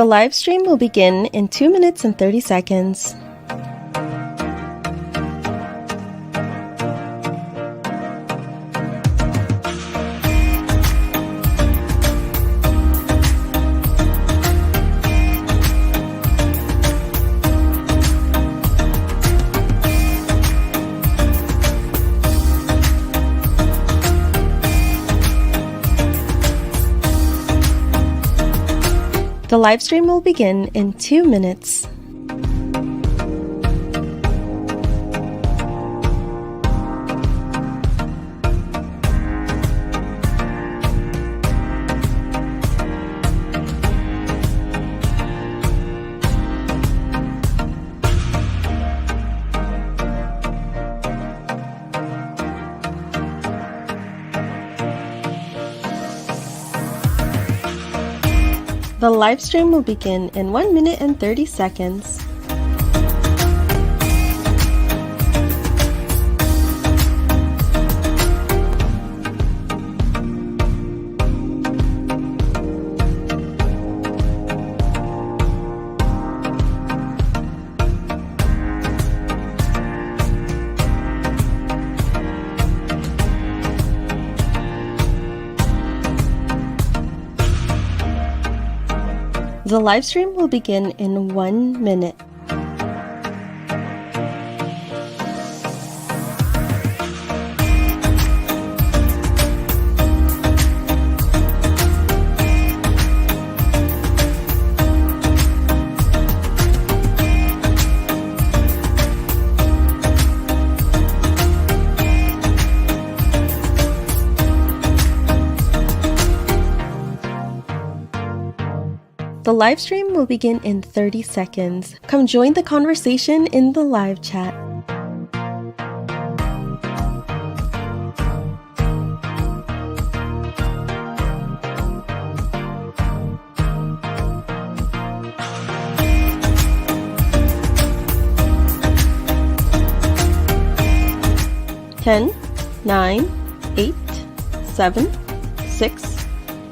The live stream will begin in 2 minutes and 30 seconds. The live stream will begin in 2 minutes. The live stream will begin in 1 minute and 30 seconds. The live stream will begin in 1 minute. The live stream will begin in 30 seconds. Come join the conversation in the live chat. Ten, 9, 8, 7, 6,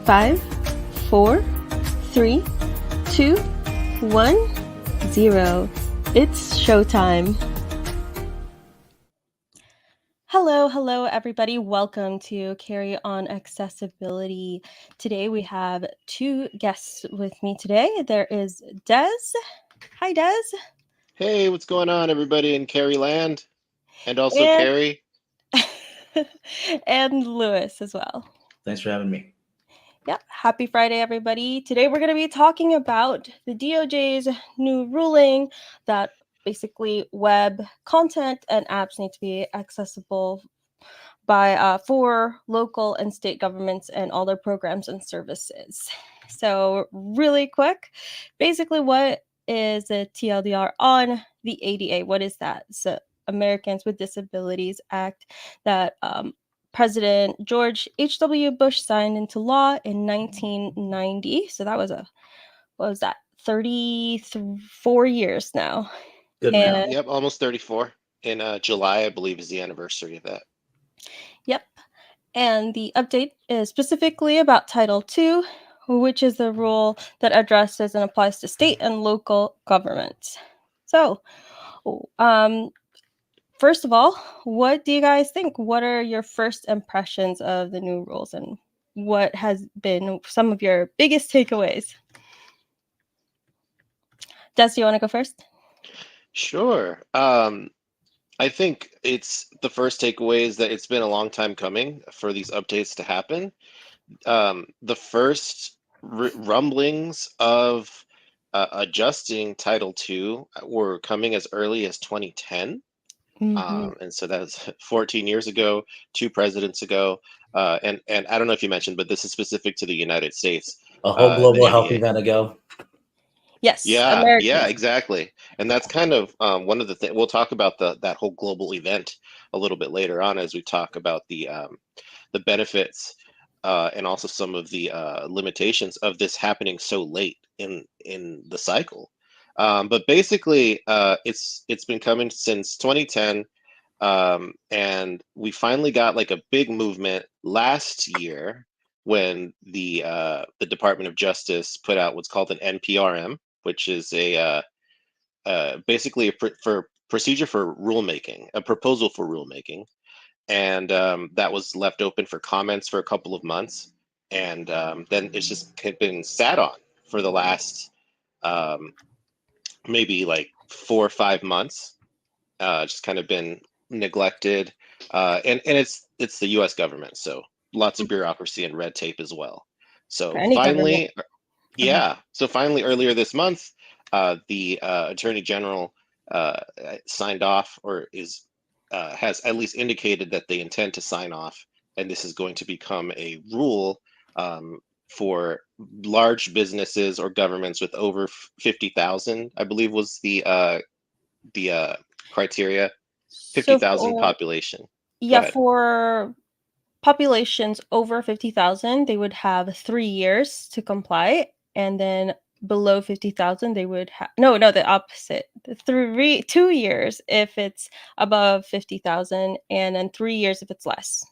5, 4, 3, 2, 1, 0. It's showtime. Hello, everybody. Welcome to Carry On Accessibility. Today we have two guests with me today. There is Des. Hi, Des. Hey, what's going on, everybody in Cary Land? And also And- Cary. and Lewis as well. Thanks for having me. Yep. Happy Friday, everybody. Today we're going to be talking about the DOJ's new ruling that basically web content and apps need to be accessible by for local and state governments and all their programs and services. So really quick, basically what is a TLDR on the ADA? What is that? So Americans with Disabilities Act that President George H.W. Bush signed into law in 1990. So that was 34 years now. Good man. Yep, almost 34. In July, I believe, is the anniversary of that. Yep. And the update is specifically about Title II, which is the rule that addresses and applies to state and local governments. So, first of all, what do you guys think? What are your first impressions of the new rules and what has been some of your biggest takeaways? Des, do you want to go first? Sure. I think it's the first takeaway is that it's been a long time coming for these updates to happen. The first rumblings of adjusting Title II were coming as early as 2010. And so that's 14 years ago, 2 presidents ago. And I don't know if you mentioned, but this is specific to the United States. A whole global the health ADA. event ago. Yes. Yeah, American. yeah, exactly. And that's kind of one of the things we'll talk about that whole global event a little bit later on as we talk about the benefits and also some of the limitations of this happening so late in the cycle. But basically, it's been coming since 2010, and we finally got like a big movement last year when the Department of Justice put out what's called an NPRM, which is basically for procedure for rulemaking, a proposal for rulemaking, and that was left open for comments for a couple of months, and then it's just been sat on for the last um, maybe like 4 or 5 months, just kind of been neglected, and it's the U.S. government, so lots of bureaucracy and red tape as well. For So any government. finally, yeah, so finally earlier this month, the Attorney General signed off, or has at least indicated that they intend to sign off, and this is going to become a rule for large businesses or governments with over 50,000, I believe was the criteria, So 50,000 for population. Go yeah, ahead. for populations over 50,000, they would have 3 years to comply, and then below 50,000, they would have no, the opposite. 2 years if it's above 50,000, and then 3 years if it's less.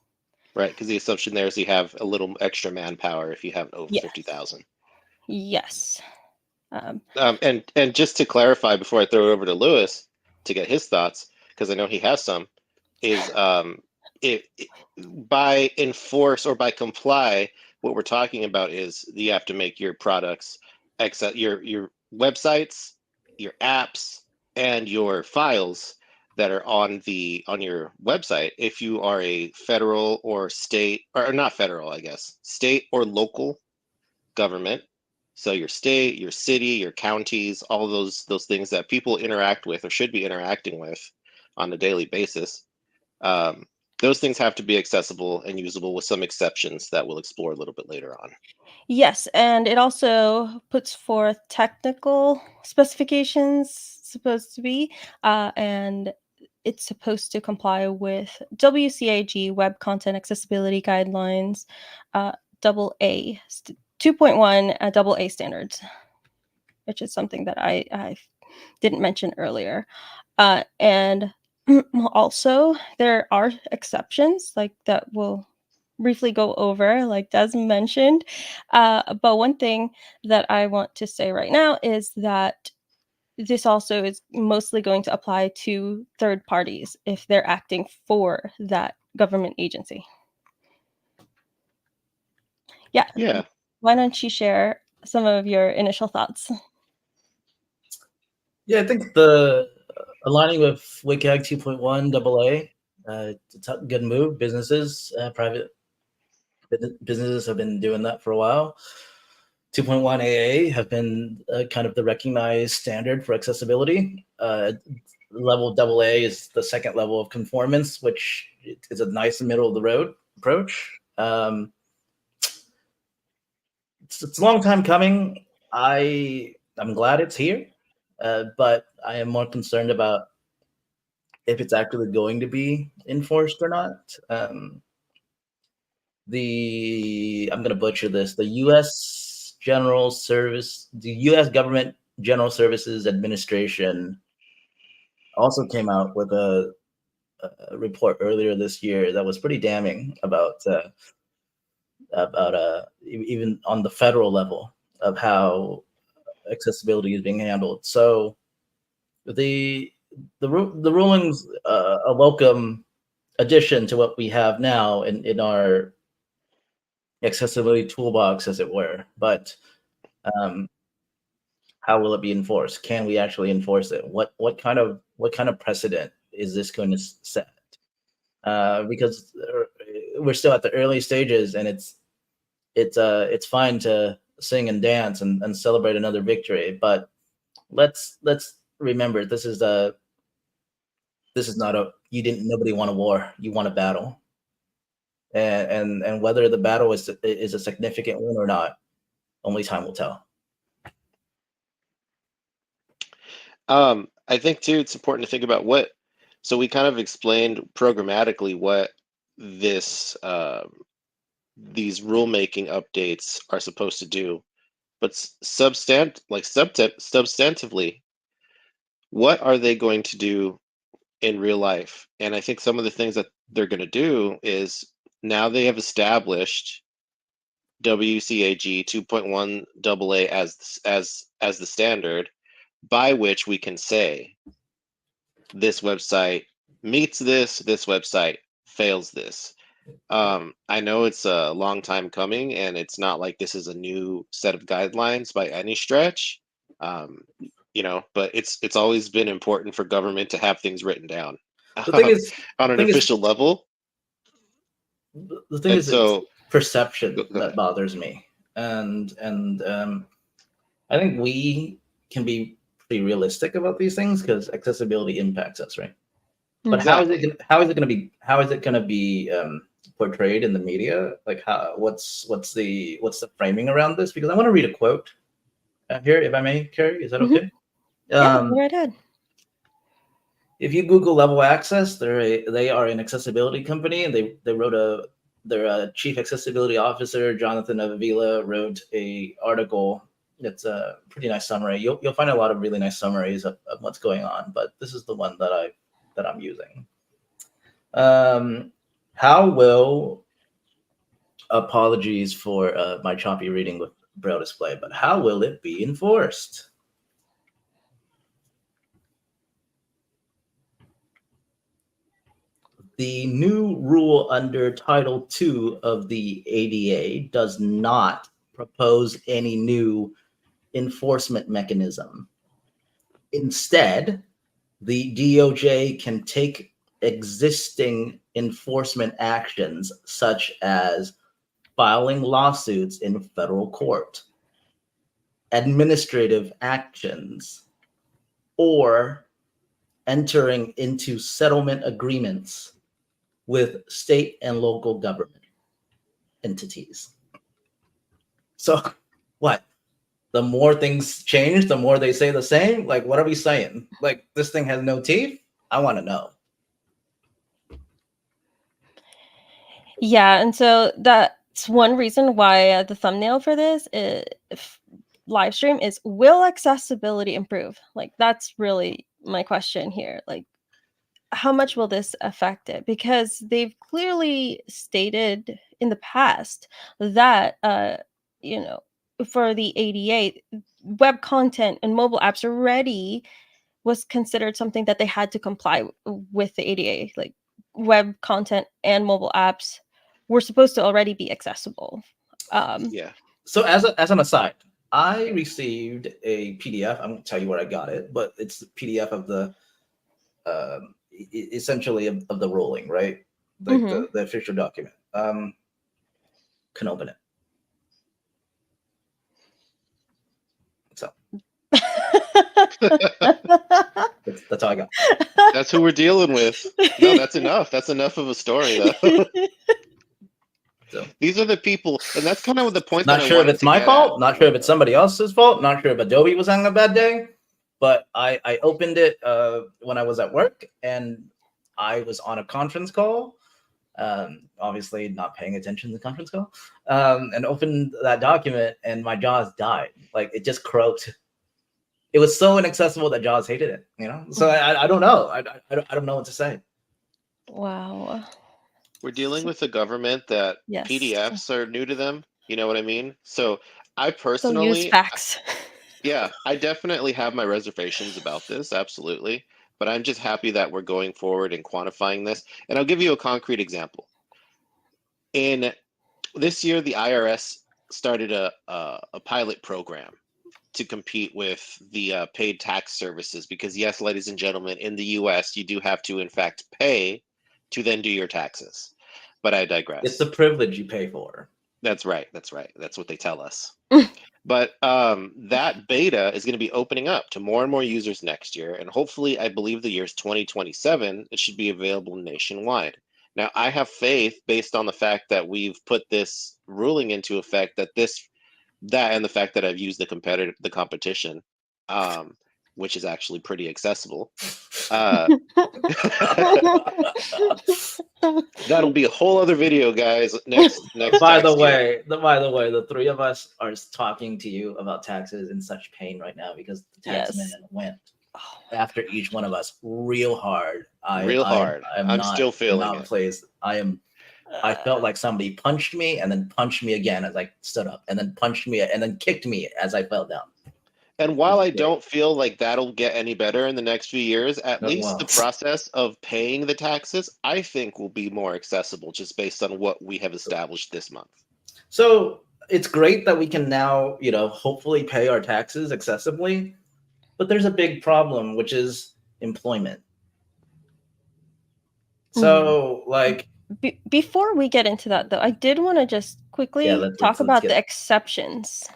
Right, because the assumption there is you have a little extra manpower if you have over Yes. 50,000. Yes. And just to clarify before I throw it over to Lewis to get his thoughts, because I know he has some, is by enforce or by comply, what we're talking about is you have to make your products, your websites, your apps, and your files that are on your website. If you are a federal or state, or not federal, I guess, state or local government, so your state, your city, your counties, all those things that people interact with or should be interacting with on a daily basis, um, those things have to be accessible and usable with some exceptions that we'll explore a little bit later on. Yes, and it also puts forth technical specifications, supposed to be, and it's supposed to comply with WCAG Web Content Accessibility Guidelines, double A, 2.1 double A standards, which is something that I didn't mention earlier. And also, there are exceptions like that we'll briefly go over, like Des mentioned. But one thing that I want to say right now is that this also is mostly going to apply to third parties if they're acting for that government agency. Yeah. Yeah. Why don't you share some of your initial thoughts? Yeah, I think the aligning with WCAG 2.1 AA, it's a good move. Private businesses have been doing that for a while. 2.1 AA have been kind of the recognized standard for accessibility. Level AA is the second level of conformance, which is a nice middle of the road approach. It's a long time coming. I'm glad it's here, but I am more concerned about if it's actually going to be enforced or not. I'm going to butcher this. The U.S. Government General Services Administration also came out with a report earlier this year that was pretty damning about even on the federal level of how accessibility is being handled. So the the rulings a welcome addition to what we have now in our accessibility toolbox, as it were. But um, how will it be enforced? Can we actually enforce it? What kind of precedent is this going to set? Because we're still at the early stages, and it's fine to sing and dance and celebrate another victory, but let's remember this is not a nobody won a war, you won a battle, and whether the battle is a significant one or not, only time will tell. I think too, it's important to think about so we kind of explained programmatically what these rulemaking updates are supposed to do, but substantively, what are they going to do in real life? And I think some of the things that they're going to do is, now they have established WCAG 2.1 AA as the standard by which we can say this website meets this website fails this. I know it's a long time coming, and it's not like this is a new set of guidelines by any stretch. But it's always been important for government to have things written down The thing is, on an official level. The thing And is, so, it's perception go that ahead. bothers me, and I think we can be pretty realistic about these things because accessibility impacts us, right? But Exactly. how is it going to be portrayed in the media? Like, what's the framing around this? Because I want to read a quote here, if I may, Carrie. Is that okay? Yeah, go right ahead. If you Google Level Access, they are an accessibility company, and they wrote their chief accessibility officer, Jonathan Avila, wrote a article. It's a pretty nice summary. You'll find a lot of really nice summaries of what's going on, but this is the one that I'm using. How will apologies for my choppy reading with Braille display, but how will it be enforced? The new rule under Title II of the ADA does not propose any new enforcement mechanism. Instead, the DOJ can take existing enforcement actions such as filing lawsuits in federal court, administrative actions, or entering into settlement agreements with state and local government entities. So what? The more things change, the more they say the same? Like, what are we saying? Like, this thing has no teeth? I want to know. Yeah, and so that's one reason why the thumbnail for this live stream is, will accessibility improve? Like, that's really my question here. Like, how much will this affect it? Because they've clearly stated in the past that for the ADA, web content and mobile apps already was considered something that they had to comply with the ADA. Like, web content and mobile apps were supposed to already be accessible. Yeah. So as an aside, I received a PDF. I won't tell you where I got it, but it's a PDF of the essentially of the ruling, right? Like the official document. Can open it. So that's all I got. That's who we're dealing with. No, that's enough. That's enough of a story, though. So, these are the people, and that's kind of the point not that I sure if wanted it's to my get fault. at. Not sure if it's somebody else's fault. Not sure if Adobe was having a bad day. But I opened it when I was at work, and I was on a conference call. Obviously not paying attention to the conference call, and opened that document, and my jaws died. Like, it just croaked. It was so inaccessible that Jaws hated it, So I don't know. I don't know what to say. Wow. We're dealing with a government that Yes. PDFs are new to them. You know what I mean? So I They'll use personally, facts. yeah, I definitely have my reservations about this, absolutely. But I'm just happy that we're going forward and quantifying this. And I'll give you a concrete example. In this year, the IRS started a pilot program to compete with the paid tax services, because yes, ladies and gentlemen, in the US, you do have to in fact pay to then do your taxes. But I digress. It's a privilege you pay for. That's right. That's what they tell us. But that beta is going to be opening up to more and more users next year, and hopefully, I believe the year's 2027, it should be available nationwide. Now, I have faith, based on the fact that we've put this ruling into effect, that and the fact that I've used the competition, which is actually pretty accessible. That'll be a whole other video, guys. Next. By the way, the three of us are talking to you about taxes in such pain right now because the tax man went after each one of us real hard. I'm still feeling it. Pleased. I am I felt like somebody punched me and then punched me again as I stood up, and then punched me and then kicked me as I fell down. And while I Great. don't feel like that'll get any better in the next few years, at No, it least the won't. process of paying the taxes, I think will be more accessible just based on what we have established this month. So it's great that we can now, hopefully pay our taxes accessibly, but there's a big problem, which is employment. So, like, Before we get into that, though, I did want to just quickly talk let's about get the exceptions,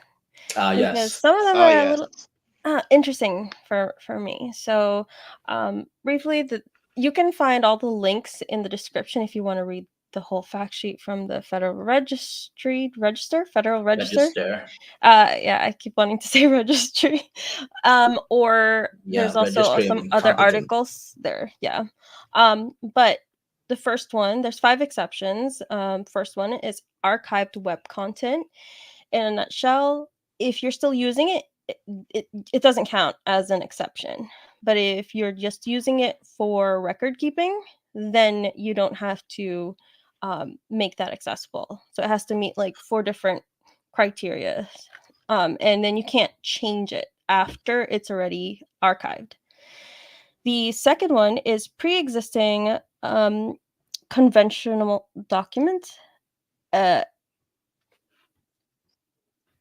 because yes. some of them Oh, are a yes. little interesting for me. So, briefly, you can find all the links in the description if you want to read the whole fact sheet from the Federal Federal Register. Yeah, I keep wanting to say registry. Or there's also registry some and other competent. articles there. Yeah. But the first one, there's 5 exceptions. First one is archived web content. In a nutshell, if you're still using it, it doesn't count as an exception. But if you're just using it for record keeping, then you don't have to make that accessible. So it has to meet like 4 different criteria. And then you can't change it after it's already archived. The second one is pre-existing conventional document.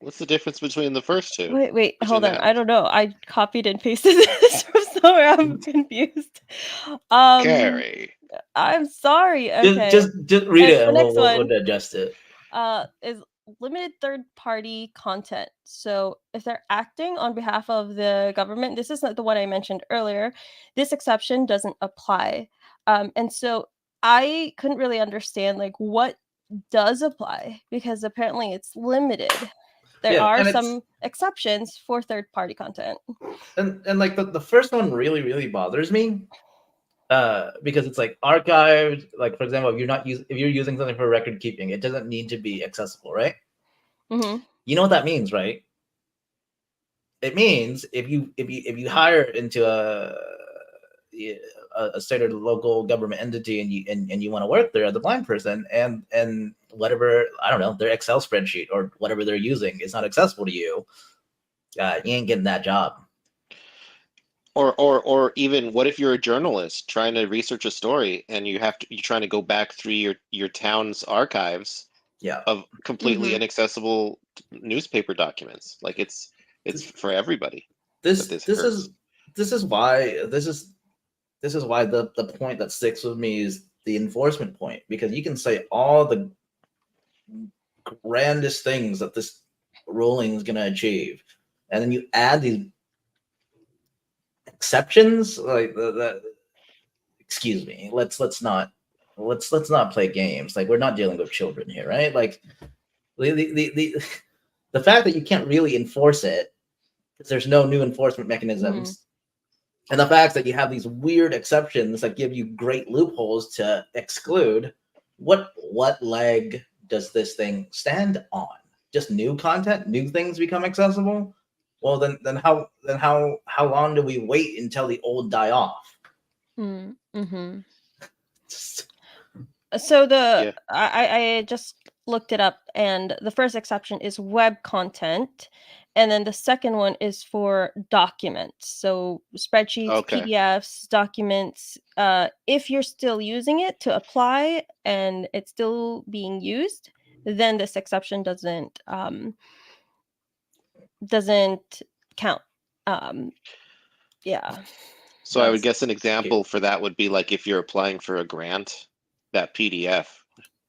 What's the difference between the first two? Wait, hold on. that? I don't know. I copied and pasted this from somewhere. I'm confused. Carrie. I'm sorry. Okay. Just read it The and next we'll one adjust it. is limited third-party content. So if they're acting on behalf of the government, this is not the one I mentioned earlier. This exception doesn't apply. And so I couldn't really understand like what does apply, because apparently it's limited. There are some exceptions for third-party content. And like the first one really bothers me, because it's like archived. Like, for example, if you're using something for record keeping, it doesn't need to be accessible, right? Mm-hmm. You know what that means, right? It means if you hire into a state or local government entity and you want to work there as a blind person, and whatever, I don't know, their Excel spreadsheet or whatever they're using is not accessible to you, you ain't getting that job. Or even what if you're a journalist trying to research a story and you're trying to go back through your town's archives of completely inaccessible newspaper documents. Like it's for everybody. This is why the point that sticks with me is the enforcement point, because you can say all the grandest things that this ruling is going to achieve, and then you add these exceptions like that. Excuse me, let's not play games. Like, we're not dealing with children here, right? Like the fact that you can't really enforce it because there's no new enforcement mechanisms, and the fact that you have these weird exceptions that give you great loopholes to exclude, what leg does this thing stand on? Just new content, new things become accessible? Well, then how long do we wait until the old die off? Mm-hmm. So I just looked it up, and the first exception is web content, and then the second one is for documents. So spreadsheets, PDFs, documents. If you're still using it to apply and it's still being used, then this exception doesn't count. Yeah. So I would guess an example for that would be like if you're applying for a grant, that PDF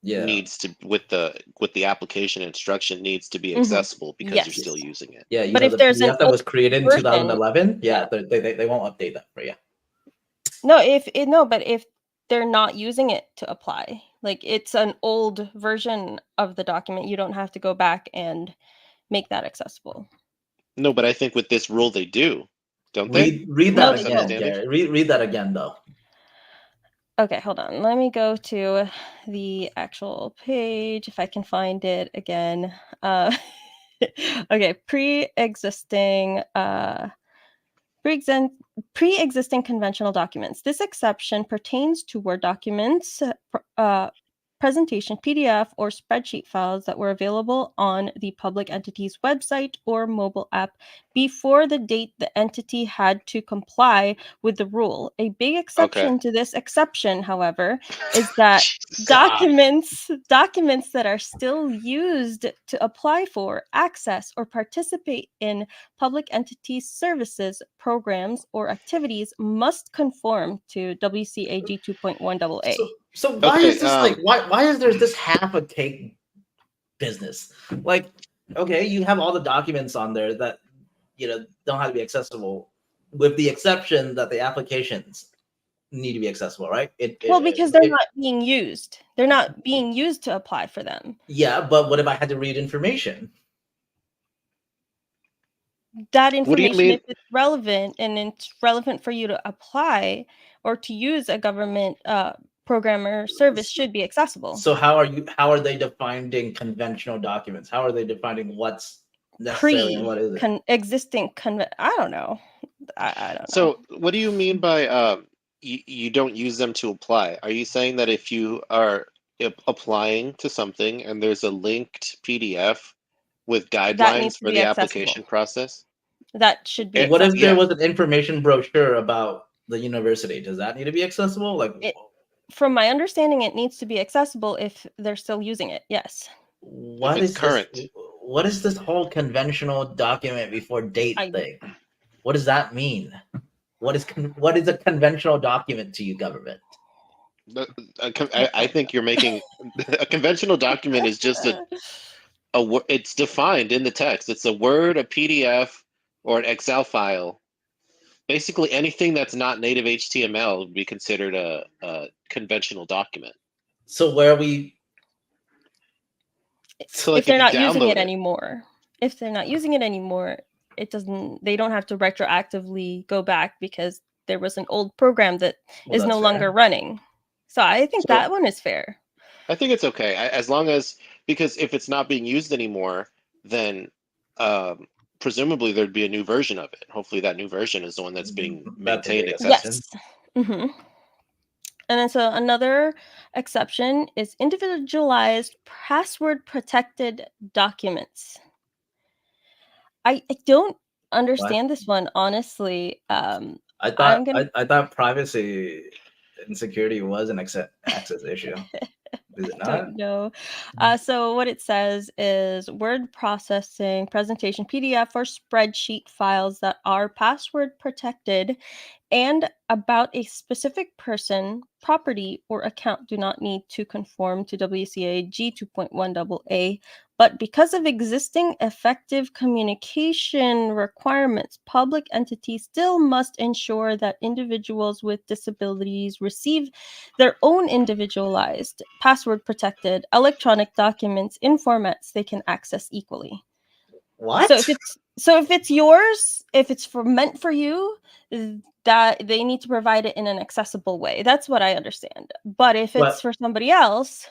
needs to with the application instruction needs to be accessible because you're still using it. Yeah, but if there's PDF that was created in 2011, they won't update that for you. No, but if they're not using it to apply, like it's an old version of the document, you don't have to go back and make that accessible. No, but I think with this rule they do, don't they? Read that again, Gary. Read that again, though. Okay, hold on. Let me go to the actual page if I can find it again. Okay, pre-existing conventional documents. This exception pertains to Word documents, presentation, PDF, or spreadsheet files that were available on the public entity's website or mobile app before the date the entity had to comply with the rule. A big exception to this exception, however, is that documents that are still used to apply for, access, or participate in public entities services, programs, or activities must conform to WCAG 2.1 AA. So why is this why is there this half a cake business? Like, okay, you have all the documents on there that don't have to be accessible, with the exception that the applications need to be accessible, right? Because they're not being used. They're not being used to apply for them. Yeah, but what if I had to read information? That information, if it's relevant and it's relevant for you to apply or to use a government program or service, should be accessible. So how are they defining conventional documents? How are they defining what's necessary and what isn't? I don't know. I don't know. So what do you mean by you don't use them to apply? Are you saying that if you are applying to something and there's a linked PDF with guidelines for the application process? That should be. What if there was an information brochure about the university? Does that need to be accessible? From my understanding, it needs to be accessible if they're still using it. Yes. What is current? What is this whole conventional document before date thing? What does that mean? What is a conventional document to you, government? I think you're making a conventional document is just it's defined in the text. It's a Word, a PDF, or an Excel file. Basically, anything that's not native HTML would be considered a conventional document. So where we? So if they're not using it anymore, it doesn't. They don't have to retroactively go back because there was an old program that is no longer running. So I think that one is fair. I think it's okay as long as, because if it's not being used anymore, then presumably there'd be a new version of it. Hopefully that new version is the one that's being maintained. Yes. Mm-hmm. And then so another exception is individualized password protected documents. I don't understand this one, honestly. I thought privacy and security was an access issue. Is it not? Don't know. So what it says is word processing, presentation, PDF, or spreadsheet files that are password protected and about a specific person, property, or account do not need to conform to WCAG 2.1 AA, but because of existing effective communication requirements, public entities still must ensure that individuals with disabilities receive their own individualized, password-protected electronic documents in formats they can access equally. What? So if it's yours, if it's meant for you, that they need to provide it in an accessible way. That's what I understand. But if it's for somebody else,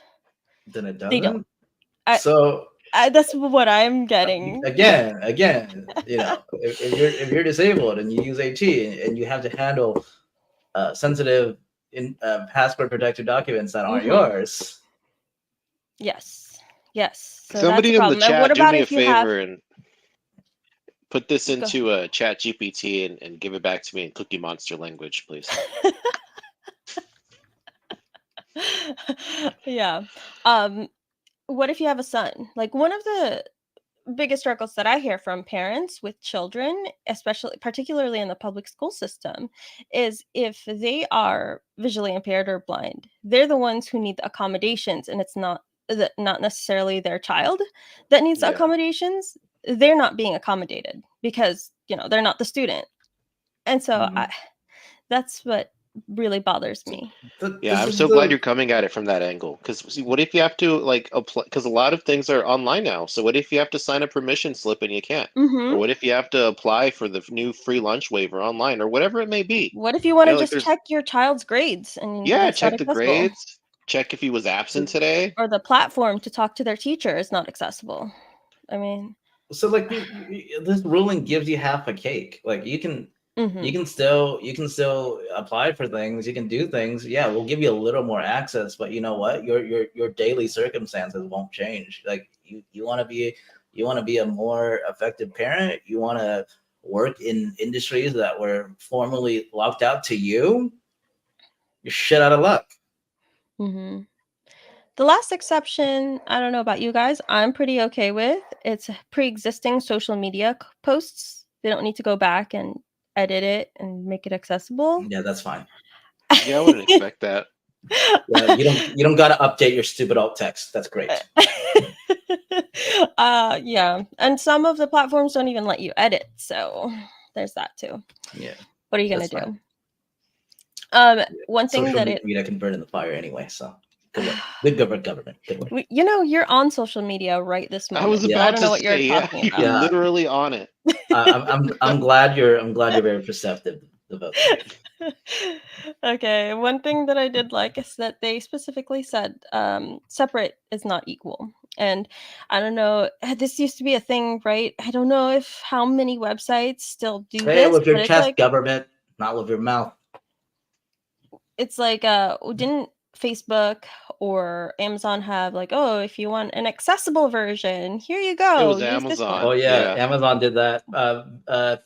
then it doesn't. They don't. That's what I'm getting. Again, if you're disabled and you use AT and you have to handle sensitive password protected documents that aren't yours. Yes. So somebody in the chat, do me a favor and put this into a Chat GPT and give it back to me in Cookie Monster language, please. Yeah. What if you have a son? Like, one of the biggest struggles that I hear from parents with children, particularly in the public school system, is if they are visually impaired or blind, they're the ones who need the accommodations, and it's not necessarily their child that needs the accommodations. They're not being accommodated because they're not the student, and so that's what really bothers me. I'm so glad you're coming at it from that angle, because what if you have to apply, because a lot of things are online now, so what if you have to sign a permission slip and you can't? Or what if you have to apply for the new free lunch waiver online, or whatever it may be? What if you want to just check your child's grades and check the grades, check if he was absent today, or the platform to talk to their teacher is not accessible? I mean, so this ruling gives you half a cake. Like, you can Mhm. You can still apply for things. You can do things. Yeah, we'll give you a little more access, but you know what? Your daily circumstances won't change. Like you want to be a more effective parent. You want to work in industries that were formerly locked out to you. You're shit out of luck. Mhm. The last exception, I don't know about you guys, I'm pretty okay with. It's pre-existing social media posts. They don't need to go back and edit it and make it accessible. Yeah, that's fine. Yeah, I wouldn't expect that. Yeah, you don't got to update your stupid alt text. That's great. Yeah, and some of the platforms don't even let you edit, so there's that too. Yeah, What are you gonna that's fine. do? One thing Social that media can burn in the fire anyway. So good work. Good government. Good work. you're on social media right this I moment. was I about don't to know what you're say, yeah, talking you're about. Yeah. literally on it. I'm glad you're very perceptive about that. Okay, one thing that I did like is that they specifically said separate is not equal. And I don't know, this used to be a thing, right? I don't know if how many websites still do Hey, this, with your but it's chest, like government, not with your mouth. didn't Facebook or Amazon have like, oh, if you want an accessible version, here you It go, was use this Amazon. Oh one. yeah, Yeah. Amazon did that.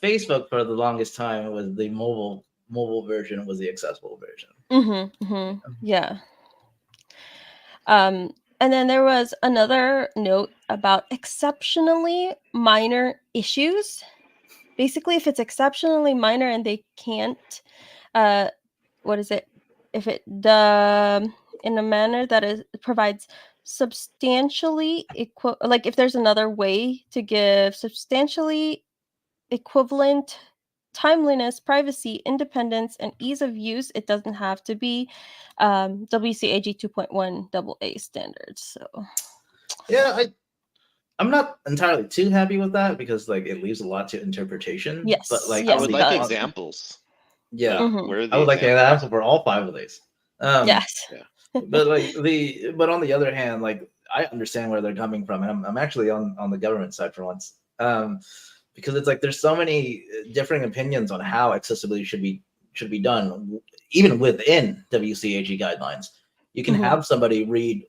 Facebook for the longest time was the mobile version was the accessible version. Yeah. And then there was another note about exceptionally minor issues. Basically, if it's exceptionally minor and they can't, what is it? If it in a manner that is provides substantially like if there's another way to give substantially equivalent timeliness, privacy, independence, and ease of use, it doesn't have to be WCAG 2.1 AA standards. So Yeah, I'm not entirely too happy with that because like it leaves a lot to interpretation. But yes, like I yes, would it like does. examples. yeah, Like, Mhm. where are I the would like to examples? ask for all 5 of these. Yes. Yeah. But but on the other hand, like I understand where they're coming from, and I'm actually on the government side for once, because it's like there's so many differing opinions on how accessibility should be done, even within WCAG guidelines. You can Mhm. have somebody read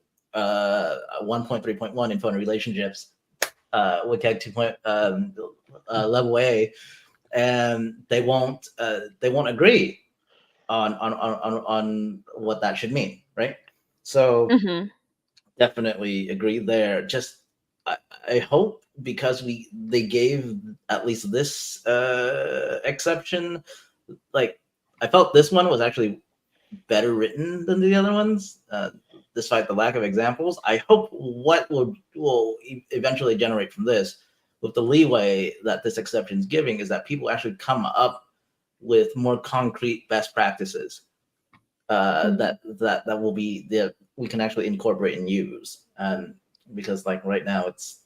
1.3.1 in phone relationships, WCAG 2. Level A, and they won't agree on what that should mean, right? So Mhm. definitely agree there. Just I hope because they gave at least this exception, like I felt this one was actually better written than the other ones, despite the lack of examples. I hope what will eventually generate from this, with the leeway that this exception is giving, is that people actually come up with more concrete best practices Mhm. that will be we can actually incorporate and use. Because like right now it's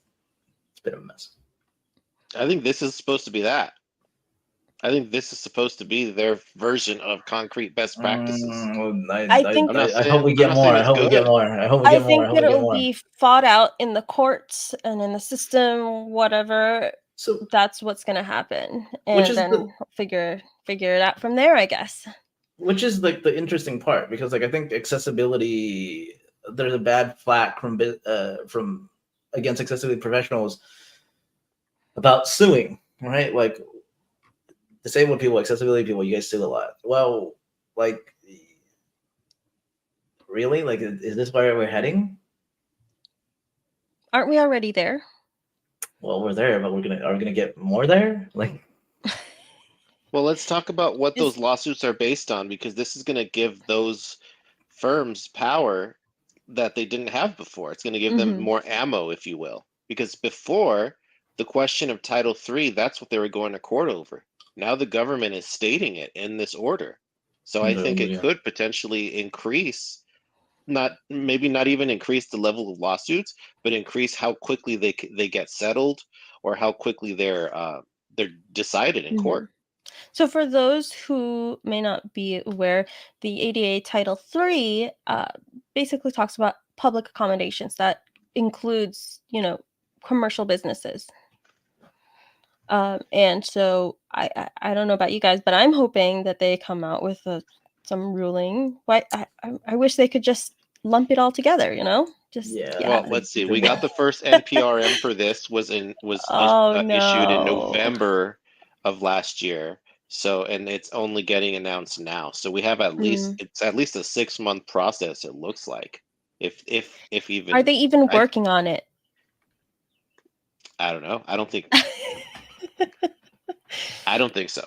a bit of a mess. I think this is supposed to be that. I think this is supposed to be their version of concrete best practices. I think I hope we I'm get not more. saying I it's hope we get good. more. I hope we I get more. I think hope that we get it'll more. be fought out in the courts and in the system, whatever. So That's what's gonna happen, which and is the then figure it out from there, I guess. which is like the interesting part, because like I think accessibility, there's a bad flack from against accessibility professionals about suing, right? Like disabled people, accessibility people, you guys sue a lot. Well, like really, like is this where we're heading? Aren't we already there? Well, we're there, but are we gonna get more there? Like Well, let's talk about what Is those lawsuits are based on, because this is going to give those firms power that they didn't have before. It's going to give them Mhm. more ammo, if you will. Because before, the question of Title III, that's what they were going to court over. Now the government is stating it in this order. So I think it yeah. could potentially increase, not maybe not even increase the level of lawsuits, but increase how quickly they get settled, or how quickly they're decided in court. Mhm. So, for those who may not be aware, the ADA Title III basically talks about public accommodations that includes, commercial businesses. And so I don't know about you guys, but I'm hoping that they come out with some ruling. Why I wish they could just lump it all together, Just Well, let's see. We got the first NPRM for this was Oh issued in no. November of last year. So, and it's only getting announced now. So we have it's at least a 6-month process, it looks like. If even Are they even working on it? I don't know. I don't think so.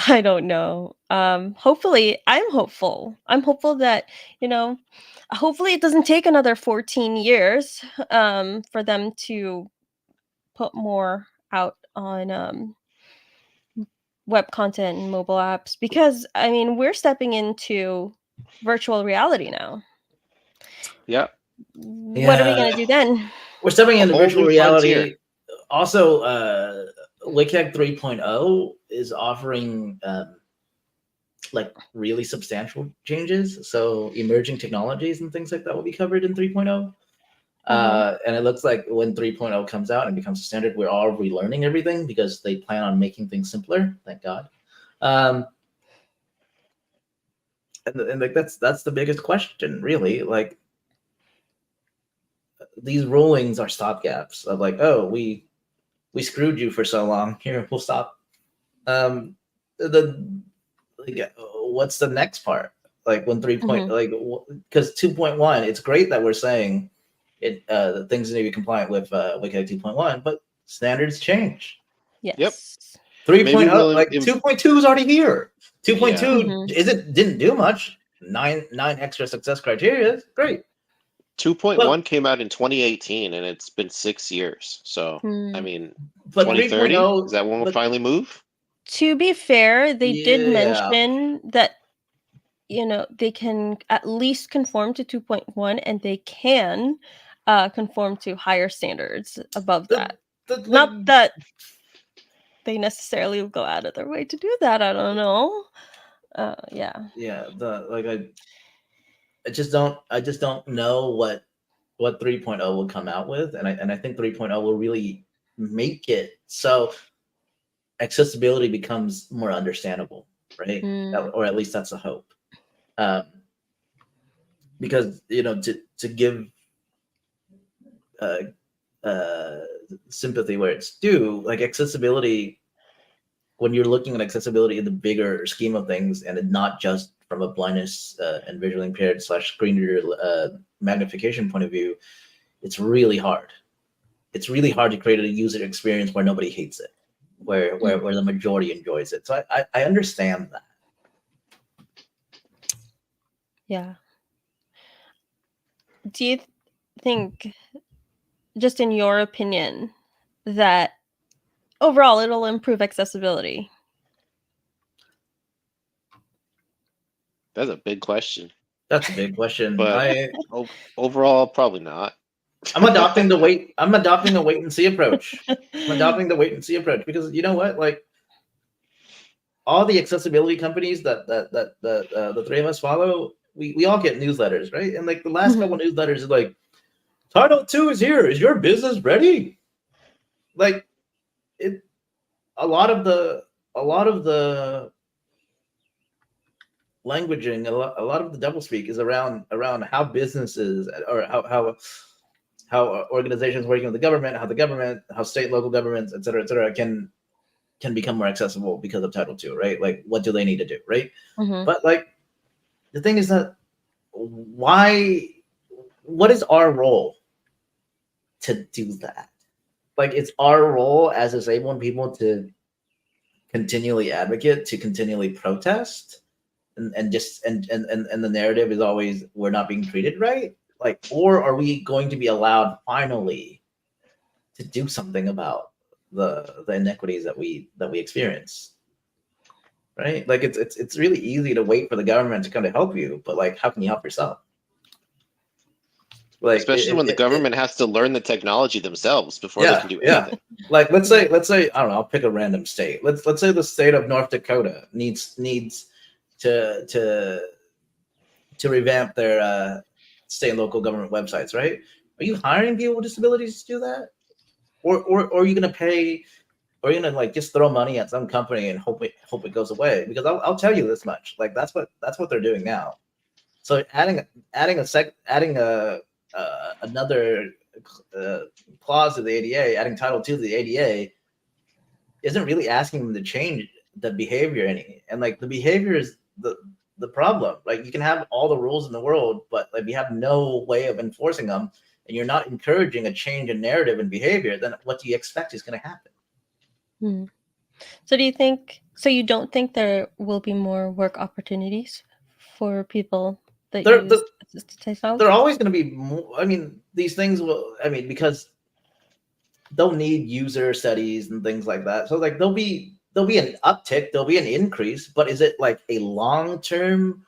I don't know. Hopefully, I'm hopeful. I'm hopeful that, hopefully it doesn't take another 14 years for them to put more out on web content and mobile apps, because I mean, we're stepping into virtual reality now. Yeah. What are we going to do then? We're stepping into virtual reality. Frontier. Also, WCAG 3.0 is offering like really substantial changes. So emerging technologies and things like that will be covered in 3.0. And it looks like when 3.0 comes out and becomes a standard, we're all relearning everything because they plan on making things simpler. Thank God. And like that's the biggest question, really. Like, these rulings are stopgaps of like, oh, we screwed you for so long. Here, we'll stop. What's the next part? Like when 3. Like, because 2.1, it's great that we're saying it things need to be compliant with WCAG 2.1, but standards change. Yes. Yep. 3.0, like 2.2 is already here. 2.2 didn't do much. Nine extra success criteria. Great. 2.1 came out in 2018, and it's been 6 years. So, I mean, but 2030, is that when we'll finally move? To be fair, they did mention that, they can at least conform to 2.1, and they can conform to higher standards above that. Not that they necessarily will go out of their way to do that. I don't know. Yeah. Yeah. I just don't know what 3.0 will come out with, and I think 3.0 will really make it so accessibility becomes more understandable, right? Or at least that's the hope. Because to give sympathy where it's due, like accessibility, when you're looking at accessibility in the bigger scheme of things, and not just from a blindness and visually impaired / screen reader magnification point of view, it's really hard. It's really hard to create a user experience where nobody hates it, where the majority enjoys it. So I understand that. Yeah. Do you think, just in your opinion, that overall it'll improve accessibility? That's a big question. That's a big question. But overall, probably not. I'm adopting the wait and see approach. I'm adopting the wait and see approach because you know what? Like, all the accessibility companies that the three of us follow, we all get newsletters, right? And like the last couple newsletters is like, Title II is here. Is your business ready? Like, a lot of the languaging, a lot of the doublespeak is around how businesses or how organizations working with the government, how state and local governments, et cetera, can become more accessible because of Title II, right? Like, what do they need to do, right? But like, the thing is that what is our role to do that? Like, it's our role as disabled people to continually advocate, to continually protest, and the narrative is always we're not being treated right. Like, or are we going to be allowed finally to do something about the inequities that we experience? Right? Like, it's really easy to wait for the government to come to help you, but like, how can you help yourself? Like, especially when the government has to learn the technology themselves before they can do anything. Like, let's say I don't know, I'll pick a random state. Let's say the state of North Dakota needs to revamp their state and local government websites, right? Are you hiring people with disabilities to do that? or are you gonna pay? Or you're gonna like just throw money at some company and hope it goes away? Because I'll tell you this much, like that's what they're doing now. So adding another clause to the ADA, adding Title II to the ADA, isn't really asking them to change the behavior any. And like the behavior is the problem. Like you can have all the rules in the world, but like you have no way of enforcing them, and you're not encouraging a change in narrative and behavior, then what do you expect is going to happen? So you don't think there will be more work opportunities for people that use assistive technology? They're always going to be more. I mean, these things will. I mean, because they'll need user studies and things like that. So like there'll be an uptick, there'll be an increase, but is it like a long-term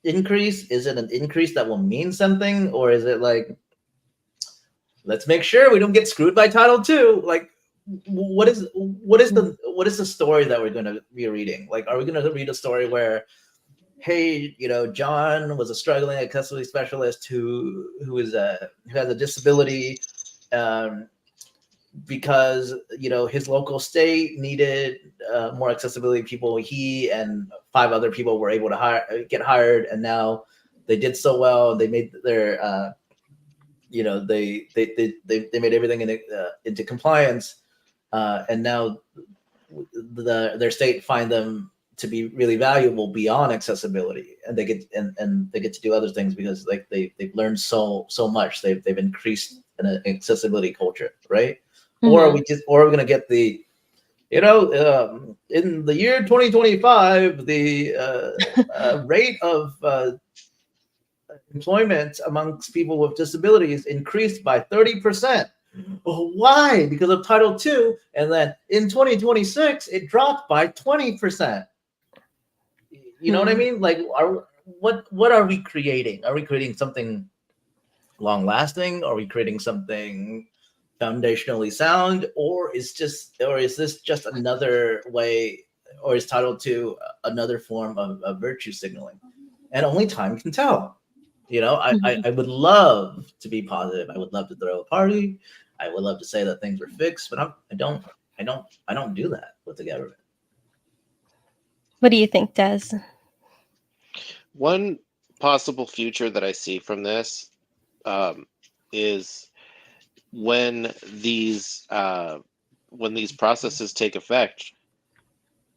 increase? Is it an increase that will mean something, or is it like, let's make sure we don't get screwed by Title II? Like, what is the story that we're going to be reading? Like, are we going to read a story where, hey, John was a struggling accessibility specialist who has a disability, because his local state needed more accessibility people. He and 5 other people were able to get hired, and now they did so well. They made their they made everything into compliance, and now their state find them to be really valuable beyond accessibility, and they get to do other things because like they've learned so much. They've increased an accessibility culture, right? Mm-hmm. Or are we going to get the in the year 2025 the rate of employment amongst people with disabilities increased by 30%. Why? Because of Title II. And then in 2026, it dropped by 20%. You know what I mean? Like, what are we creating? Are we creating something long lasting? Are we creating something foundationally sound? Or is this just another way, or is Title II another form of virtue signaling? And only time can tell. I would love to be positive. I would love to throw a party. I would love to say that things were fixed, but I don't do that with the government. What do you think, Des? One possible future that I see from this is when these processes take effect,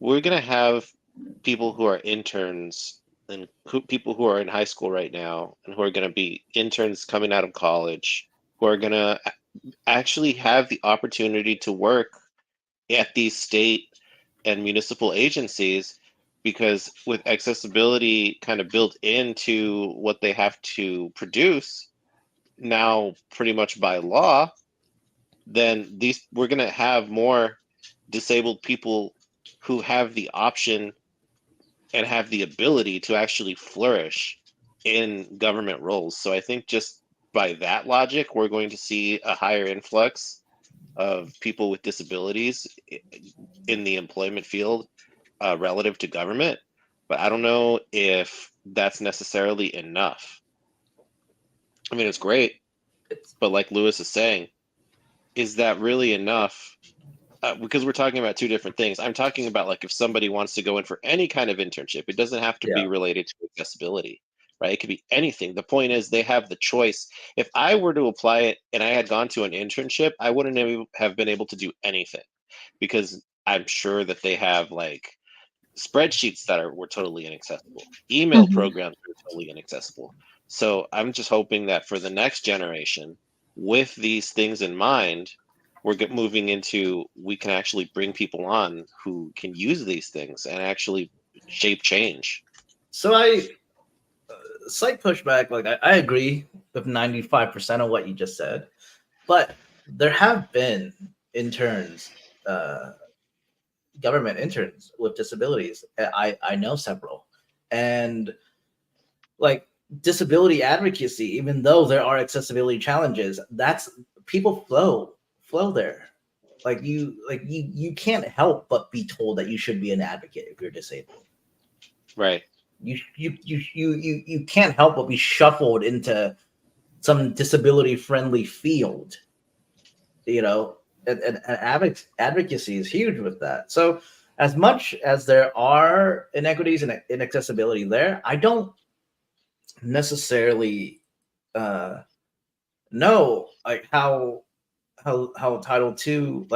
we're going to have people who are interns and people who are in high school right now and who are going to be interns coming out of college, who are going to actually have the opportunity to work at these state and municipal agencies, because with accessibility kind of built into what they have to produce now pretty much by law, then we're going to have more disabled people who have the option and have the ability to actually flourish in government roles. So I think just by that logic, we're going to see a higher influx of people with disabilities in the employment field relative to government. But I don't know if that's necessarily enough. I mean, it's great, but like Lewis is saying, is that really enough? Because we're talking about two different things. I'm talking about like if somebody wants to go in for any kind of internship, it doesn't have to be related to accessibility, right? It could be anything. The point is they have the choice. If I were to apply it and I had gone to an internship, I wouldn't have been able to do anything, because I'm sure that they have like spreadsheets that were totally inaccessible, email programs that are totally inaccessible. So I'm just hoping that for the next generation, with these things in mind, we're moving into, we can actually bring people on who can use these things and actually shape change. So slight pushback, like I agree with 95% of what you just said, but there have been interns, government interns with disabilities. I know several, and like disability advocacy, even though there are accessibility challenges, that's people flow there. Like you can't help but be told that you should be an advocate if you're disabled. Right. You can't help but be shuffled into some disability friendly field and advocacy is huge with that. So as much as there are inequities and inaccessibility there, I don't necessarily know like how Title II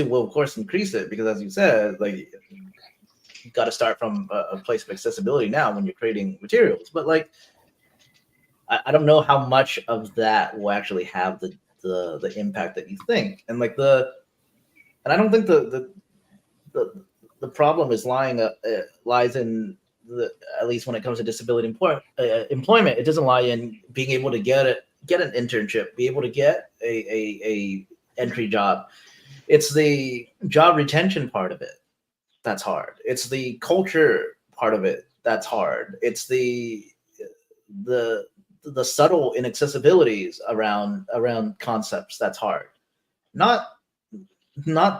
will of course increase it, because as you said, like you got to start from a place of accessibility now when you're creating materials. But like I don't know how much of that will actually have the impact that you think. And like and I don't think the problem is lies in at least when it comes to disability employment. It doesn't lie in being able to get an internship, be able to get a entry job. It's the job retention part of it that's hard. It's the culture part of it that's hard. It's the subtle inaccessibilities around concepts that's hard. Not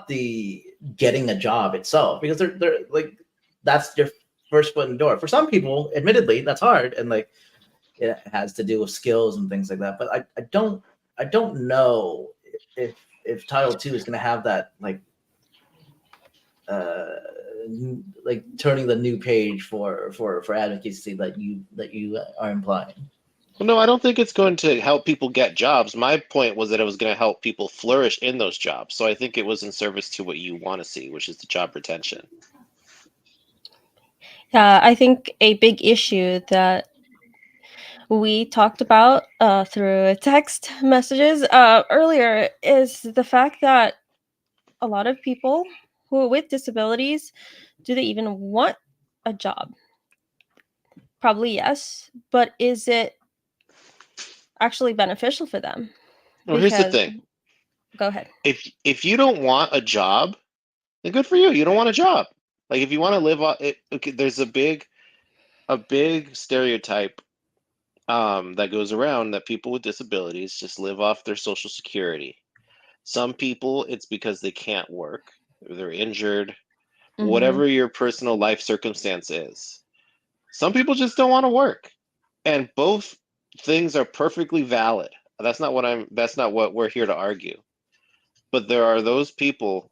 the getting a job itself, because they're like that's your first foot in the door. For some people, admittedly, that's hard, and like it has to do with skills and things like that. But I don't know if Title II is going to have that like turning the new page for advocacy that you are implying. Well, no, I don't think it's going to help people get jobs. My point was that it was going to help people flourish in those jobs. So I think it was in service to what you want to see, which is the job retention. Yeah, I think a big issue that we talked about through text messages earlier is the fact that a lot of people who with disabilities, do they even want a job? Probably yes, but is it actually beneficial for them? Well, here's the Because thing. go ahead. If you don't want a job, then good for you. You don't want a job. Like if you want to live on it, okay, there's a big stereotype that goes around that people with disabilities just live off their Social Security. Some people, it's because they can't work, or they're injured, whatever your personal life circumstance is. Some people just don't want to work. And both things are perfectly valid. That's not what we're here to argue. But there are those people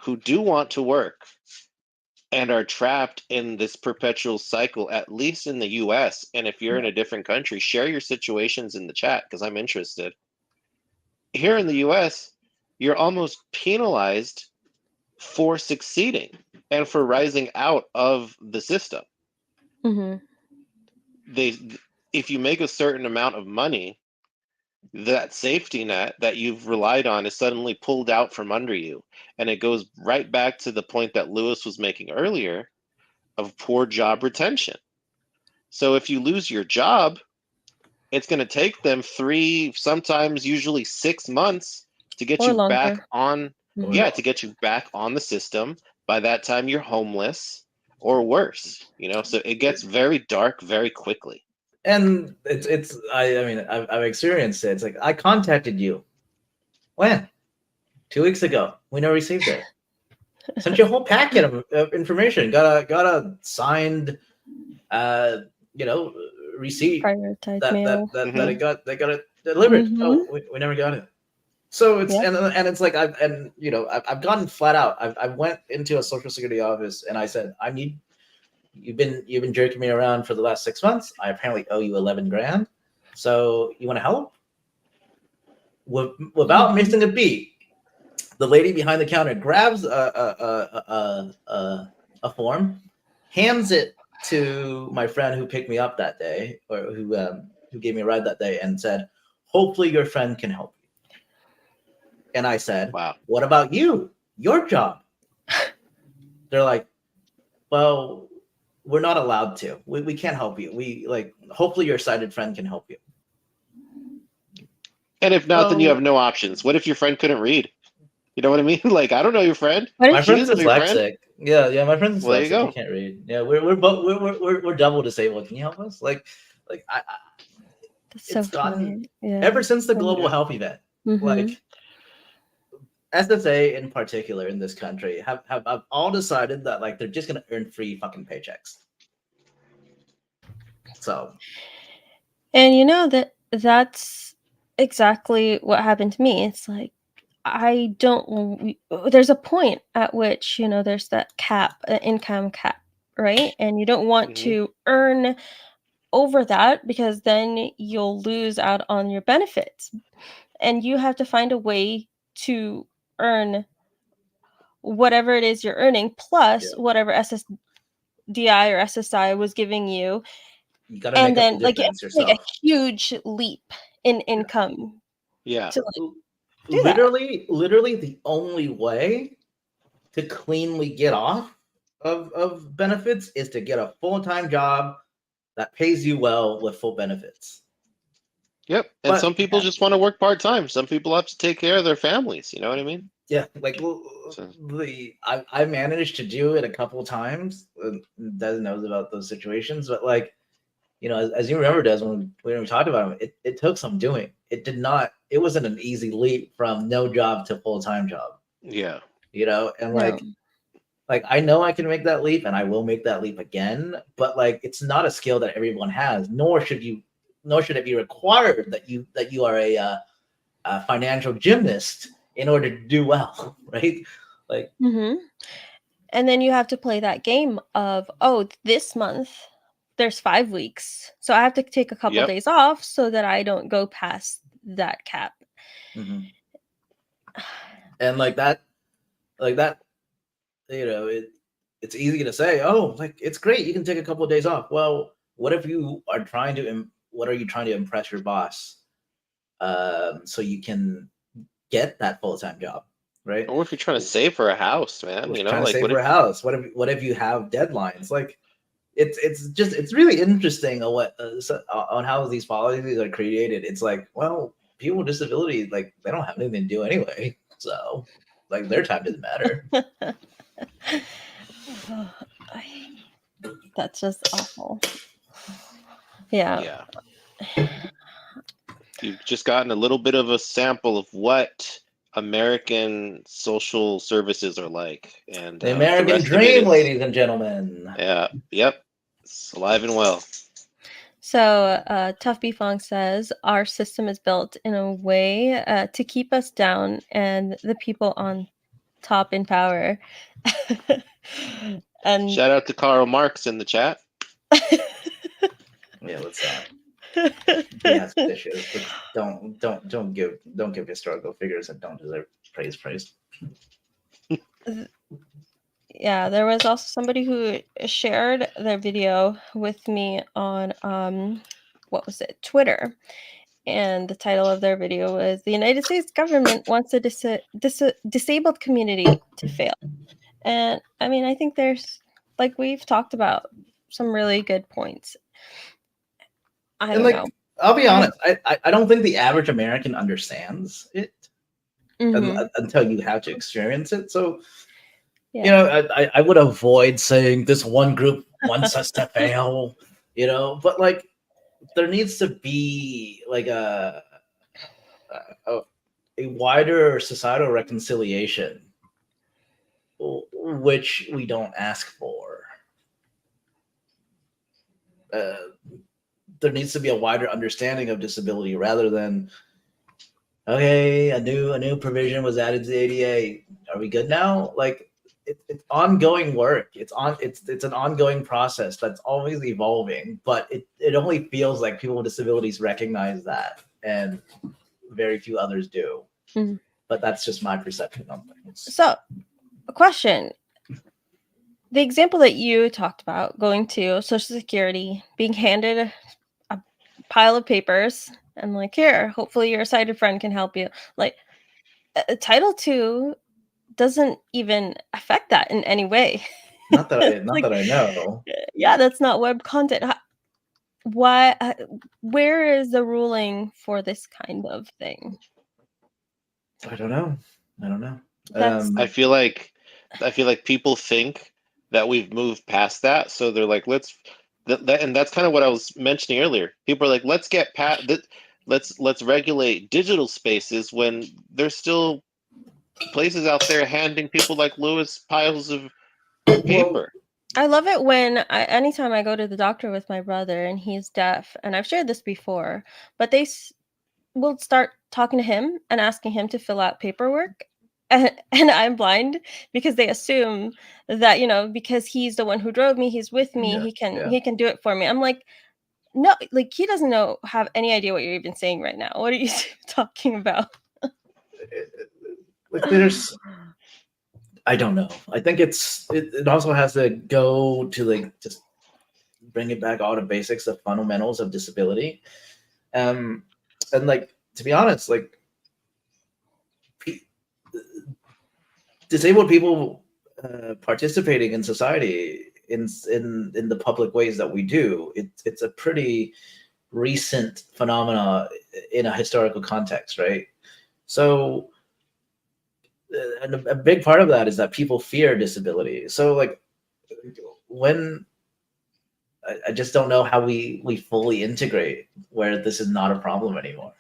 who do want to work and are trapped in this perpetual cycle, at least in the US. And if you're in a different country, share your situations in the chat because I'm interested. Here in the US, you're almost penalized for succeeding and for rising out of the system. If you make a certain amount of money, that safety net that you've relied on is suddenly pulled out from under you. And it goes right back to the point that Lewis was making earlier of poor job retention. So if you lose your job, it's going to take them 3, sometimes usually 6 months to get or you longer. back on, to get you back on the system. By that time, you're homeless or worse, so it gets very dark very quickly. And I mean, I've experienced it. It's like, I contacted you. When? 2 weeks ago. We never received it. Sent you a whole packet of information. Got a signed, receipt Prioritized that mail. it got it delivered. Oh, we never got it. So it's Yep. and it's like I've gotten flat out. I went into a Social Security office and I said, you've been jerking me around for the last 6 months. I apparently owe you 11 grand. So you want to help? Without missing a beat, the lady behind the counter grabs a form, hands it to my friend who picked me up that day, or who gave me a ride that day, and said, "Hopefully your friend can help you." And I said, "Wow, what about you? Your job?" They're like, "Well, we're not allowed to. We can't help you. Hopefully your sighted friend can help you." And if not, then you have no options. What if your friend couldn't read? You know what I mean? Like, I don't know your friend. My friend's dyslexic. Yeah, my friend's dyslexic. There you go. He can't read. Yeah, we're double disabled. Can you help us? It's gotten ever since the global health event. Like SSA in particular in this country have all decided that they're just gonna earn free fucking paychecks. So, and that's exactly what happened to me. It's like I don't. There's a point at which there's that cap, income cap, right? And you don't want Mhm. to earn over that because then you'll lose out on your benefits, and you have to find a way to earn whatever it is you're earning plus Yeah. whatever SSDI or SSI was giving you, You got to and make up the then like you have difference to make a yourself. huge leap in income Yeah. to like do that. Literally the only way to cleanly get off of benefits is to get a full-time job that pays you well with full benefits. Yep. And But some people just want to work part-time. Some people have to take care of their families. You know what I mean? yeah, like So, I managed to do it a couple times. Des knows about those situations, but like as you remember, Des, when we talked about it, it took some doing. It did not. It wasn't an easy leap from no job to full-time job. yeah. And No. like I know I can make that leap, and I will make that leap again. But like, it's not a skill that everyone has, nor should it be required that you are a financial gymnast in order to do well, right? Like, And then you have to play that game of, oh, this month there's 5 weeks, so I have to take a couple Yep. days off so that I don't go past that cap. and like that, it's easy to say, oh, like it's great, you can take a couple of days off. Well, what if you are trying to what are you trying to impress your boss, so you can get that full-time job, right? Or if you're trying to save for a house, man, Or trying to like save what for if a house. What if you have deadlines? Like, it's really interesting on how these policies are created. It's like, well, people with disabilities, like, they don't have anything to do anyway, so like their time doesn't matter. That's just awful. Yeah. You've just gotten a little bit of a sample of what American social services are like, and The the American rest of it dream, is, ladies and gentlemen. yep, it's alive and well. So Tough Fong says our system is built in a way to keep us down and the people on top in power. And Shout out to Karl Marx in the chat. Yeah, let's be auspicious. Let's don't give historical figures that don't deserve praise. Yeah, there was also somebody who shared their video with me on what was it, Twitter, and the title of their video was "The United States Government Wants the Disabled Community to Fail." And I mean, I think there's, like we've talked about, some really good points. I And don't like, know. I'll be honest, I don't think the average American understands it until you have to experience it. So, Yeah. I would avoid saying this one group wants us to fail, but like, there needs to be like a wider societal reconciliation, which we don't ask for. There needs to be a wider understanding of disability rather than, okay, a new provision was added to the ADA. Are we good now? Like, it's ongoing work. It's an ongoing process that's always evolving. But it only feels like people with disabilities recognize that, and very few others do. Mhm. But that's just my perception on things. So, a question. The example that you talked about, going to Social Security, being handed a pile of papers, and like, here, hopefully your sighted friend can help you. Like, Title II doesn't even affect that in any way. Not that Like, I know. yeah, that's not web content. Why? Where is the ruling for this kind of thing? I don't know. That's I feel like people think that we've moved past that, so they're like, and that's kind of what I was mentioning earlier. People are like, let's get past that. Let's regulate digital spaces when there's still places out there handing people like Lewis piles of paper. I love it when anytime I go to the doctor with my brother and he's deaf, and I've shared this before, but they will start talking to him and asking him to fill out paperwork. And I'm blind because they assume that, because he's the one who drove me, he's with me, he can do it for me. I'm like, no, like he doesn't have any idea what you're even saying right now. What are you talking about? Like there's, I don't know. I think it also has to go to like just bring it back all to basics, the fundamentals of disability. And like, to be honest, like disabled people participating in society in the public ways that we do, it's a pretty recent phenomena in a historical context, right? So and a big part of that is that people fear disability. So like when I just don't know how we fully integrate where this is not a problem anymore.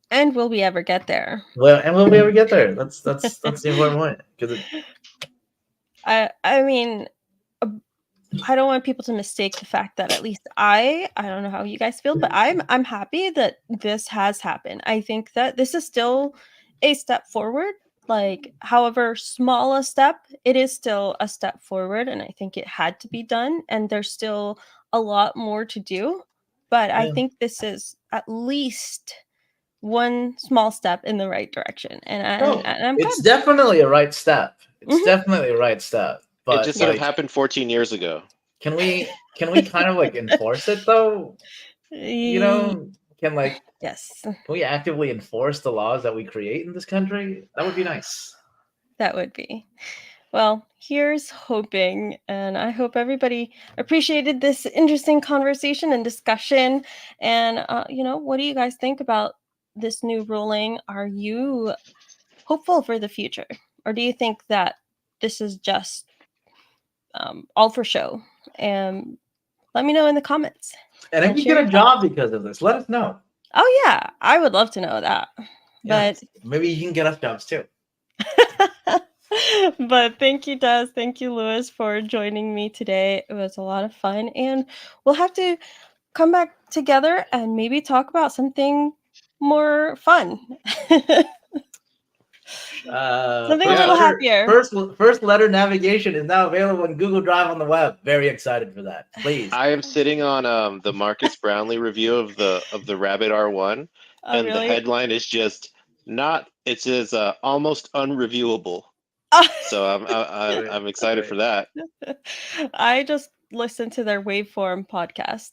And will we ever get there? Well, and will we ever get there? That's the important point. Because I mean, I don't want people to mistake the fact that at least I don't know how you guys feel, but I'm happy that this has happened. I think that this is still a step forward. Like, however small a step, it is still a step forward, and I think it had to be done. And there's still a lot more to do, but I think this is at least one small step in the right direction, and I'm it's glad. definitely a right step. It's definitely a right step. But it just should have happened 14 years ago. Can we kind of like enforce it though? Yes, can we actively enforce the laws that we create in this country? That would be nice. That would be. Well, here's hoping, and I hope everybody appreciated this interesting conversation and discussion. And what do you guys think about this new ruling? Are you hopeful for the future, or do you think that this is just all for show? And let me know in the comments. And if you get a job because of this, let us know. Oh yeah, I would love to know that. But maybe you can get us jobs too. But thank you, Des. Thank you, Lewis, for joining me today. It was a lot of fun, and we'll have to come back together and maybe talk about something more fun. Something a little happier. First letter navigation is now available in Google Drive on the web. Very excited for that. Please. I am sitting on the Marcus Brownlee review of the Rabbit R1, and really? The headline is just not. It says almost unreviewable. So I'm excited for that. I just listened to their Waveform podcast.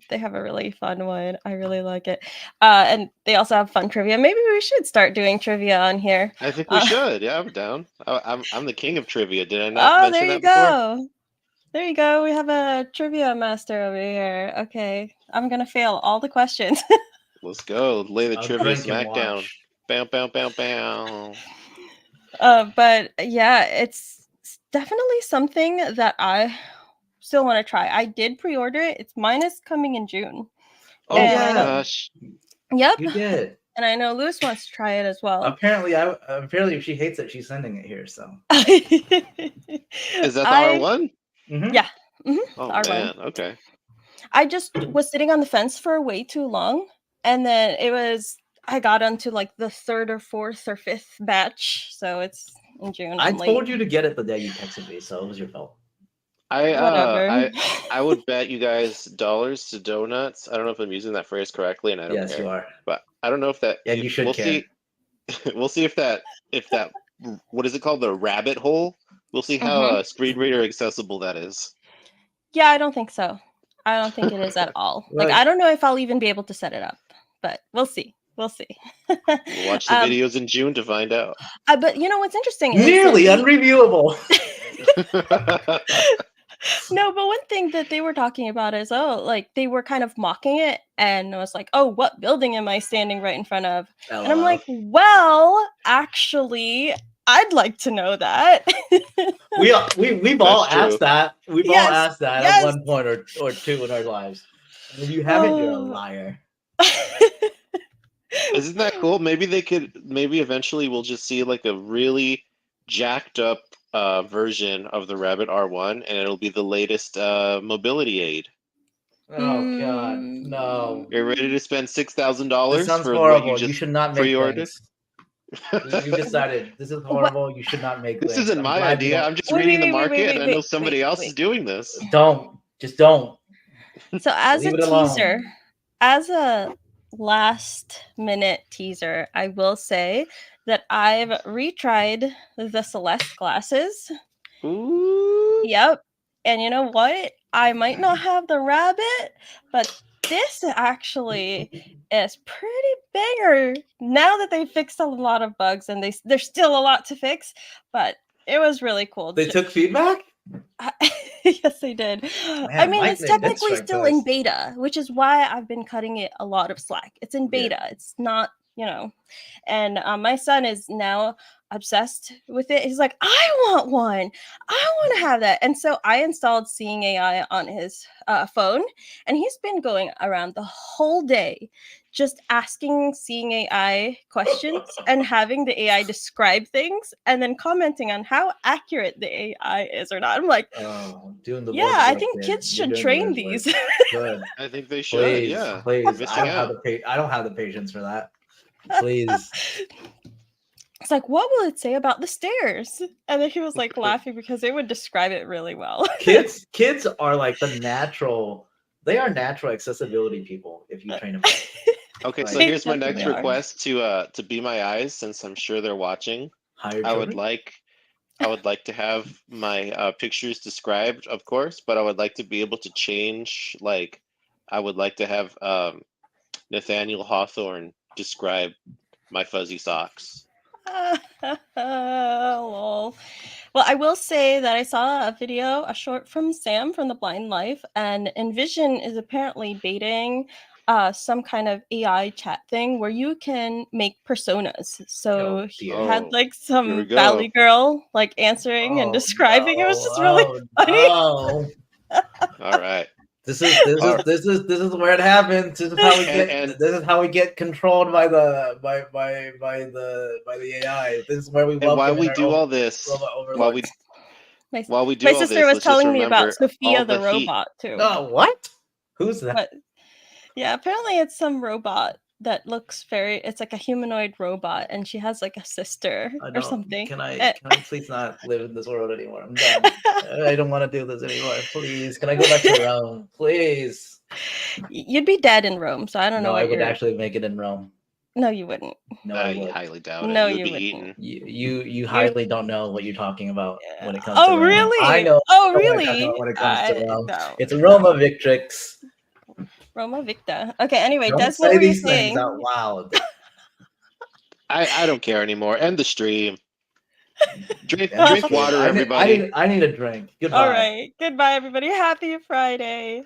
They have a really fun one. I really like it. And they also have fun trivia. Maybe we should start doing trivia on here. I think we should. Yeah, I'm down. I'm the king of trivia. Did I not mention that before? Go. There you go. We have a trivia master over here. Okay. I'm going to fail all the questions. Let's go. Lay the trivia smackdown. Bam, bam, bam, bam. But yeah, it's definitely something that I still want to try. I did pre-order it. Mine is coming in June. Oh my gosh. Yep. You did. And I know Lewis wants to try it as well. Apparently if she hates it, she's sending it here, so. Is that the R1? Mm-hmm. Yeah. Mm-hmm. Oh R1. Man, okay. I just was sitting on the fence for way too long, and then I got onto like the 3rd or 4th or 5th batch, so it's in June. I told you to get it the day you texted me, so it was your fault. I would bet you guys dollars to donuts. I don't know if I'm using that phrase correctly, and I don't care. Yes, you are. But I don't know if that. Yeah, you should care. We'll see if that what is it called, the rabbit hole. We'll see how screen reader accessible that is. Yeah, I don't think so. I don't think it is at all. Like, I don't know if I'll even be able to set it up, but we'll see. We'll see. We'll watch the videos in June to find out. But you know what's interesting? Nearly unreviewable. No, but one thing that they were talking about is, like they were kind of mocking it, and I was like, oh, what building am I standing right in front of? And I'm like, well, actually, I'd like to know that. We've all asked that. We've all asked that at one point or two in our lives. And if you haven't, you're a liar. Isn't that cool? Maybe eventually we'll just see like a really jacked up version of the Rabbit R1, and it'll be the latest mobility aid. Oh God, no! You're ready to spend This $6,000 sounds for what you horrible. You just should not make pre-ordered? things. You decided this is What? horrible. You should not make This things. isn't I'm my glad you idea. don't. I'm just reading the market, and I know somebody else is wait. doing this. Don't. Just don't. So as Leave a it alone. teaser, as a last minute teaser, I will say that I've retried the Celeste glasses. Ooh. Yep. And you know what? I might not have the rabbit, but this actually is pretty banger now that they fixed a lot of bugs, and there's still a lot to fix, but it was really cool. They took feedback. Yes, they did. I mean, Mike it's made that technically strike still to in us. beta, which is why I've been cutting it a lot of slack. It's in beta. It's not, and my son is now obsessed with it. He's like, I want one. I want to have that. And so I installed Seeing AI on his phone, and he's been going around the whole day just asking Seeing AI questions and having the AI describe things and then commenting on how accurate the AI is or not. I'm like, Oh, doing the yeah, Lord's I work, think man. kids You're should doing the train Lord's these. work. Good. I think they should. Please, Yeah. please. Missing out. I don't have the patience for that. Please. It's like, what will it say about the stairs? And then he was like laughing because it would describe it really well. Kids are like the natural. They are natural accessibility people if you train them right. Okay, so Right. here's my next Definitely are. request to Be My Eyes, since I'm sure they're watching. Hire I would children. like to have my pictures described, of course, but I would like to be able to change. Like, I would like to have Nathaniel Hawthorne describe my fuzzy socks. Lol. Well, I will say that I saw a short from Sam from The Blind Life, and Envision is apparently baiting some kind of AI chat thing where you can make personas. So Oh, he dear. had Oh, like here we some go. Valley girl like answering and Oh, describing. It was just no. really funny. Oh, All right. This is where it happens. This is how we get. And This is how we get controlled by the AI. This is where we welcome while in we our do own all this, robot while we overlords. while we do My all sister this, was let's just telling me about remember all Sophia the the heat. robot too. Oh, what? Who's that? But yeah, apparently it's some robot that looks it's like a humanoid robot, and she has like a sister or something. Can I please not live in this world anymore? I'm done. I don't want to do this anymore. Please, can I go back to Rome? Please. You'd be dead in Rome, so I don't know No, what I would you're. actually make it in Rome. No, you wouldn't. No, I You would. highly doubt it. No, You would you be wouldn't. eaten. You highly don't know what you're talking about when it comes to Oh, Rome. really? I know. Oh, what I'm talking really? about when it comes to Rome. No. It's Roma Victrix. Roma Victa. Okay. Anyway, Don't Des, what say were you these things saying? out loud. I don't care anymore. End the stream. Drink End the drink stream. water, everybody. I need a drink. Goodbye. All right. Goodbye, everybody. Happy Friday.